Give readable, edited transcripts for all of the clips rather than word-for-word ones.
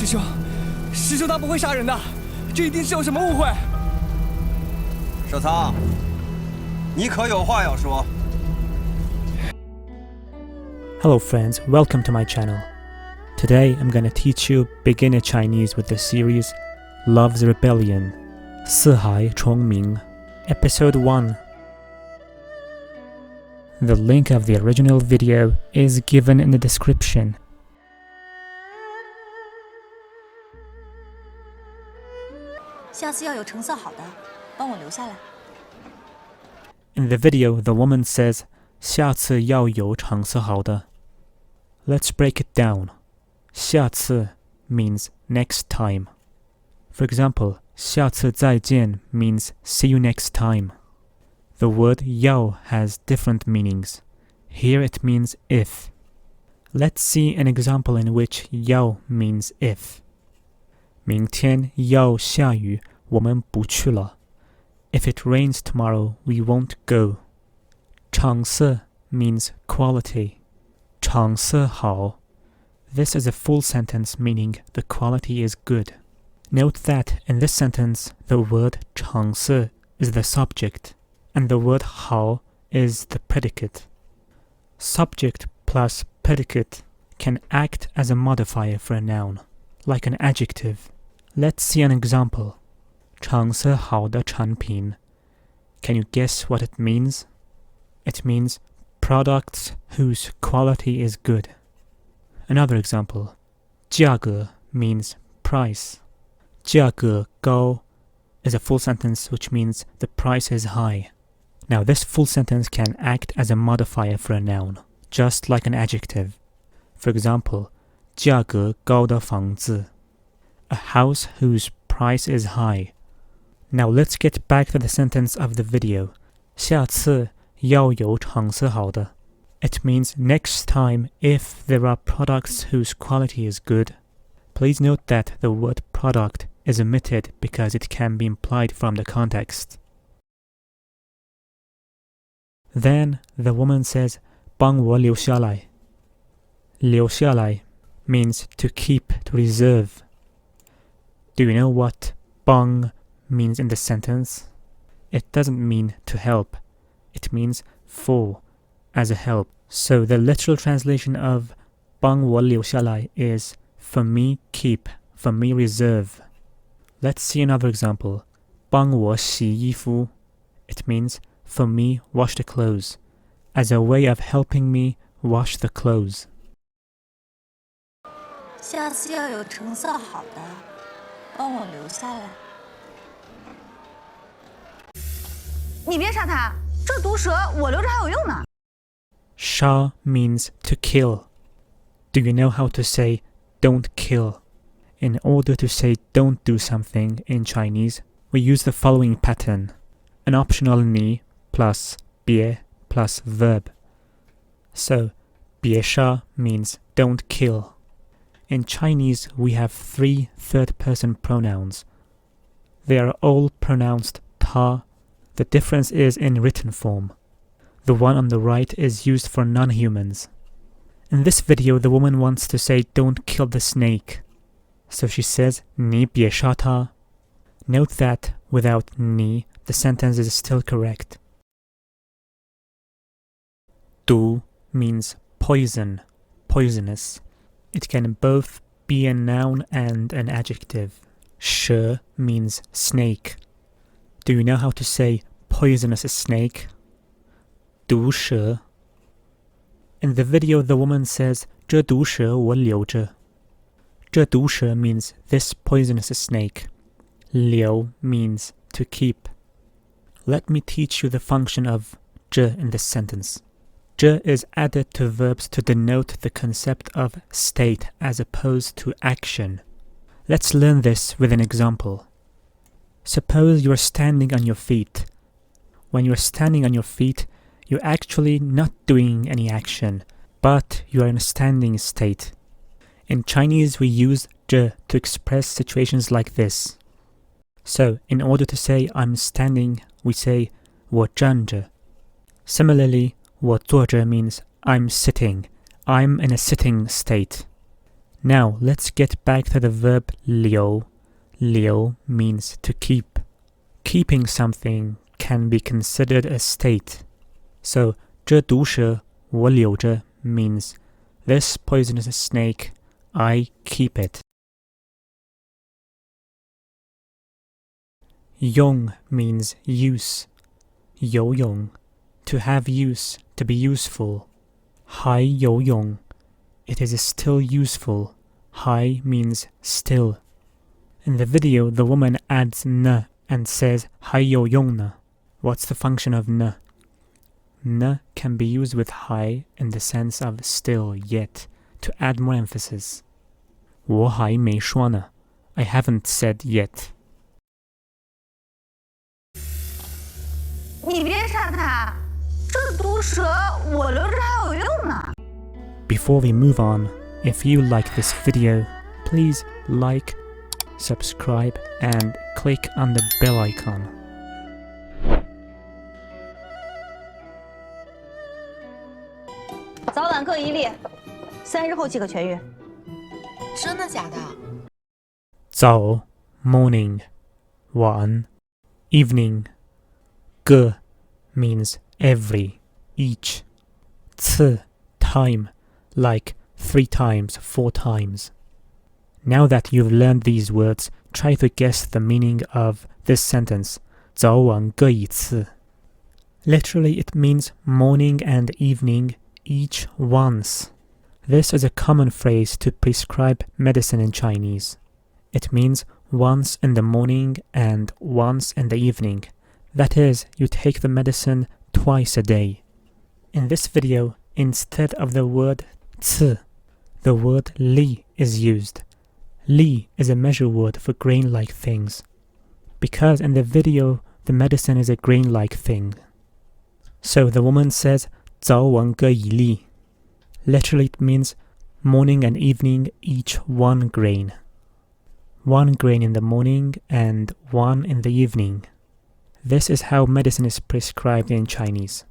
师兄他不会杀人的，这一定是有什么误会。社仓，你可有话要说？ Hello friends, welcome to my channel. Today I'm gonna teach you beginner Chinese with the series Love's Rebellion, 四海重明, Episode 1. The link of the original video is given in the description. 下次要有成色好的，帮我留下来。 In the video, the woman says, 下次要有成色好的. Let's break it down. 下次 means next time. For example, 下次再见 means see you next time. The word 要 has different meanings. Here it means if. Let's see an example in which 要 means if. 明天要下雨，我们不去了。If it rains tomorrow, we won't go. 成色 means quality. 成色好. This is a full sentence meaning the quality is good. Note that in this sentence, the word 成色 is the subject, and the word 好 is the predicate. Subject plus predicate can act as a modifier for a noun, like an adjective. Let's see an example. 成色好的产品. Can you guess what it means? It means products whose quality is good. Another example. 价格 means price. 价格高 is a full sentence which means the price is high. Now this full sentence can act as a modifier for a noun, just like an adjective. For example, 价格高的房子. A house whose price is high. Now let's get back to the sentence of the video. 下次要有成色好的. It means next time if there are products whose quality is good. Please note that the word product is omitted because it can be implied from the context. Then the woman says, 帮我留下来. 留下来 means to keep, to reserve. Do you know what 帮 means in this sentence? It doesn't mean to help. It means for, as a help. So the literal translation of 帮我留下来 is for me keep, for me reserve. Let's see another example. 帮我洗衣服. It means for me wash the clothes, as a way of helping me wash the clothes. 下次要有成色好的，帮我留下来。你别杀他，这毒蛇我留着还有用呢。杀 means to kill. Do you know how to say don't kill? In order to say don't do something in Chinese, we use the following pattern. An optional ni plus 别 plus verb. So, 别杀 means don't kill. In Chinese, we have 3 third-person pronouns. They are all pronounced ta. The difference is in written form. The one on the right is used for non-humans. In this video, the woman wants to say don't kill the snake. So she says 你别杀它. Note that without 你, the sentence is still correct. 毒 means poison, poisonous. It can both be a noun and an adjective. 蛇 means snake. Do you know how to say poisonous snake? 毒蛇. In the video, the woman says 这毒蛇我留着. 这毒蛇 means this poisonous snake. 留 means to keep. Let me teach you the function of 这 in this sentence. 这 is added to verbs to denote the concept of state as opposed to action. Let's learn this with an example. Suppose you are standing on your feet. When you are standing on your feet, you're actually not doing any action, but you are in a standing state. In Chinese, we use 这 to express situations like this. So, in order to say I'm standing, we say 我站着. Similarly, 我坐着 means I'm sitting. I'm in a sitting state. Now let's get back to the verb 留. 留 means to keep. Keeping something can be considered a state. So 这毒蛇我留着 means this poisonous snake, I keep it. 用 means use. 有用 to have use, to be useful. 还有用 it is still useful. 还 means still. In the video, the woman adds n and says 还有用呢. What's the function of n? N can be used with 还 in the sense of still, yet, to add more emphasis. 我还没说呢. I haven't said yet. 你别杀它，这毒蛇我留着还有用呢。 Before we move on, if you like this video, please like, subscribe, and click on the bell icon. 早晚各一粒，3日后即可痊愈。真的假的？早 morning, 晚 evening. 个 means every, each. 次 time, like 3 times, 4 times. Now that you've learned these words, try to guess the meaning of this sentence. 早晚各一次. Literally, it means morning and evening, each once. This is a common phrase to prescribe medicine in Chinese. It means once in the morning and once in the evening. That is, you take the medicine twice a day. In this video, instead of the word 次, the word 粒 is used. 粒 is a measure word for grain-like things. Because in the video, the medicine is a grain-like thing. So the woman says 早晚各一粒. Literally it means morning and evening, each 1 grain. 1 grain in the morning and 1 in the evening. This is how medicine is prescribed in Chinese.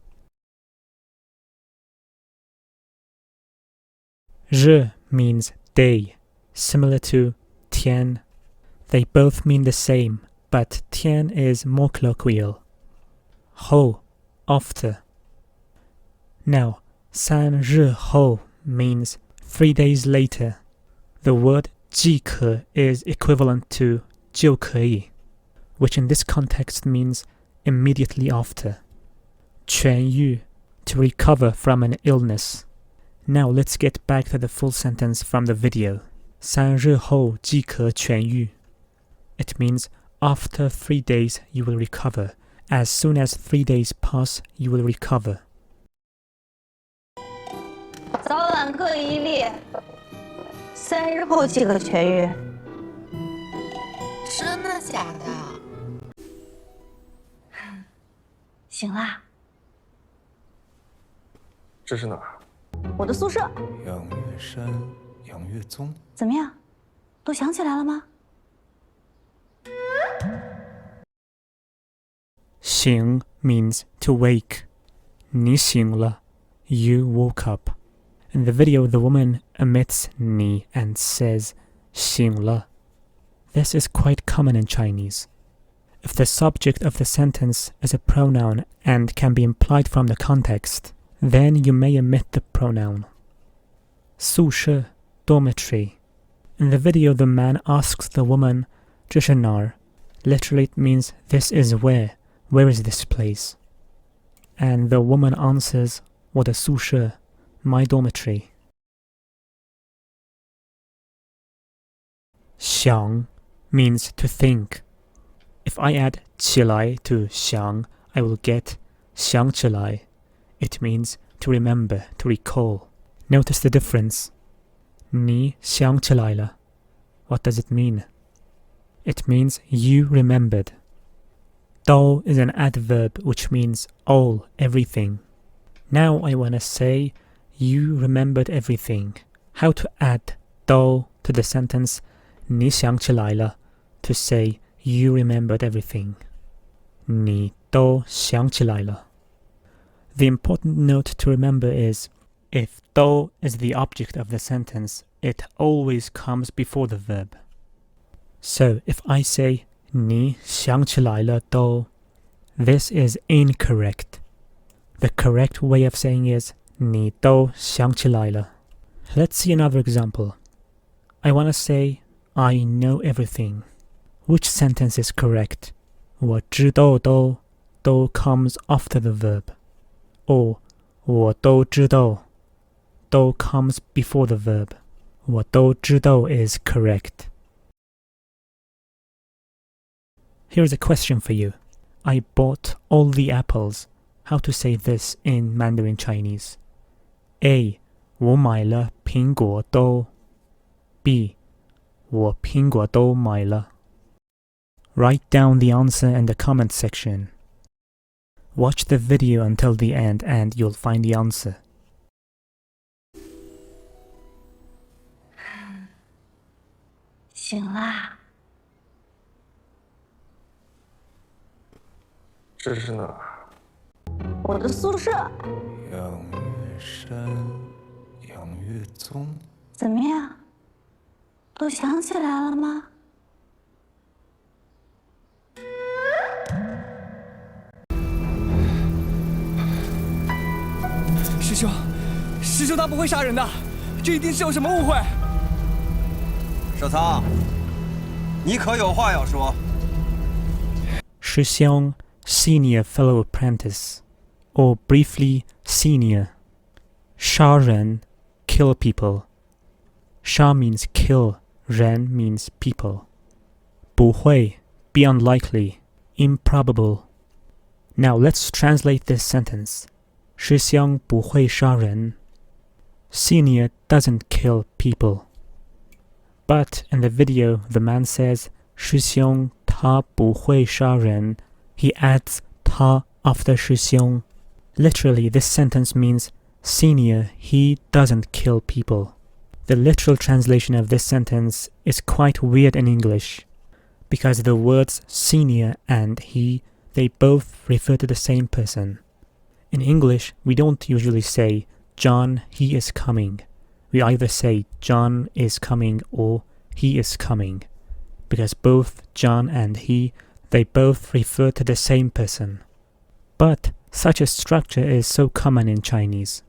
日 means day, similar to 天. They both mean the same, but 天 is more colloquial. 后 after. Now, 3日后 means 3 days later. The word 即可 is equivalent to 就可以, which in this context means immediately after. 痊愈 to recover from an illness. Now let's get back to the full sentence from the video. 3日后即可痊愈. It means after 3 days you will recover. As soon as 3 days pass, you will recover. 早晚各一粒，3日后即可痊愈。真的假的？醒啦，这是哪儿？我的宿舍养月山养月宗。怎么样？都想起来了吗？醒 means to wake. 你醒了 you woke up. In the video, the woman omits 你 and says 醒了. This is quite common in Chinese. If the subject of the sentence is a pronoun and can be implied from the context, then you may omit the pronoun. 宿舍 dormitory. In the video, the man asks the woman 这是哪儿? Literally, it means this is where. Where is this place? And the woman answers 我的宿舍 my dormitory. 想 means to think. If I add 起来 to 想, I will get 想起来. It means to remember, to recall. Notice the difference. 你想起来了. What does it mean? It means you remembered. 都 is an adverb which means all, everything. Now I want to say you remembered everything. How to add 都 to the sentence 你想起来了 to say you remembered everything. 你都想起来了. The important note to remember is if 都 is the object of the sentence, it always comes before the verb. So if I say 你想起来了都, this is incorrect. The correct way of saying is 你都想起来了. Let's see another example. I want to say I know everything. Which sentence is correct? 我知道都 comes after the verb. Or 我都知道 都 comes before the verb. 我都知道 is correct. Here's a question for you. I bought all the apples. How to say this in Mandarin Chinese? A. 我买了苹果都 B. 我苹果都买了 Write down the answer in the comment section. Watch the video until the end and you'll find the answer. 醒啦。这是哪儿？我的宿舍养月山，养月宗。怎么样？都想起来了吗？师兄他不会杀人的，这一定是有什么误会。舍仓，你可有话要说？师兄 senior fellow apprentice, or briefly senior. 杀人 kill people. 杀 means kill, 人 means people. 不会 be unlikely, improbable. Now let's translate this sentence. 师兄不会杀人 Senior doesn't kill people. But in the video, the man says 师兄他不会杀人 He adds 他 after 师兄 Literally, this sentence means Senior, he doesn't kill people. The literal translation of this sentence is quite weird in English because the words senior and he, they both refer to the same person. In English, we don't usually say John, he is coming. We either say John is coming or he is coming because both John and he, they both refer to the same person. But such a structure is so common in Chinese.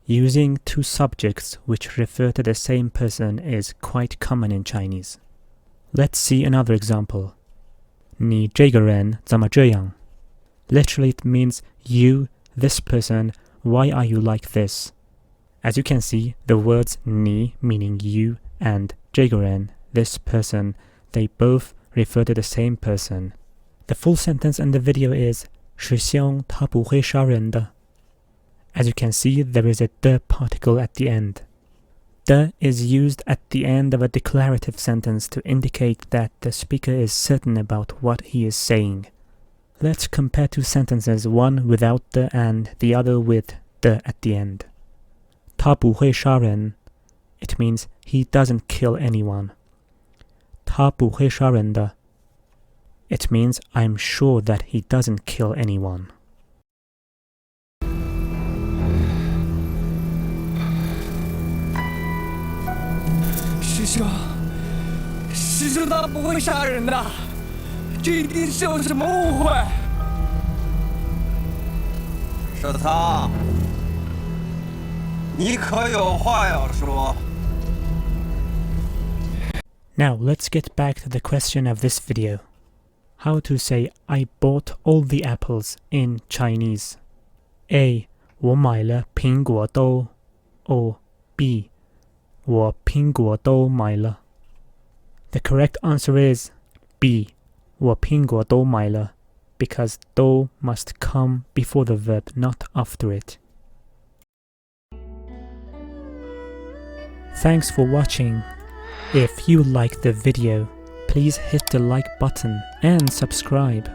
Using two subjects which refer to the same person is quite common in Chinese. Let's see another example. 你这个人怎么这样? Literally it means you, this person, why are you like this? As you can see, the words 你 meaning you and 这个人, this person, they both refer to the same person. The full sentence in the video is 师兄他不会杀人的 As you can see, there is a the particle at the end. The is used at the end of a declarative sentence to indicate that the speaker is certain about what he is saying. Let's compare two sentences, one without the and the other with the at the end. 他不会杀人 It means he doesn't kill anyone. 他不会杀人的 It means I'm sure that he doesn't kill anyone. 师兄他不会杀人的，这一定是有什么误会。舍仓，你可有话要说？ Now let's get back to the question of this video. How to say I bought all the apples in Chinese. A. 我买了苹果都 or B. 我苹果都买了 The correct answer is B. 我苹果都买了 because 都 must come before the verb, not after it. Thanks for watching. If you liked the video, please hit the like button and subscribe.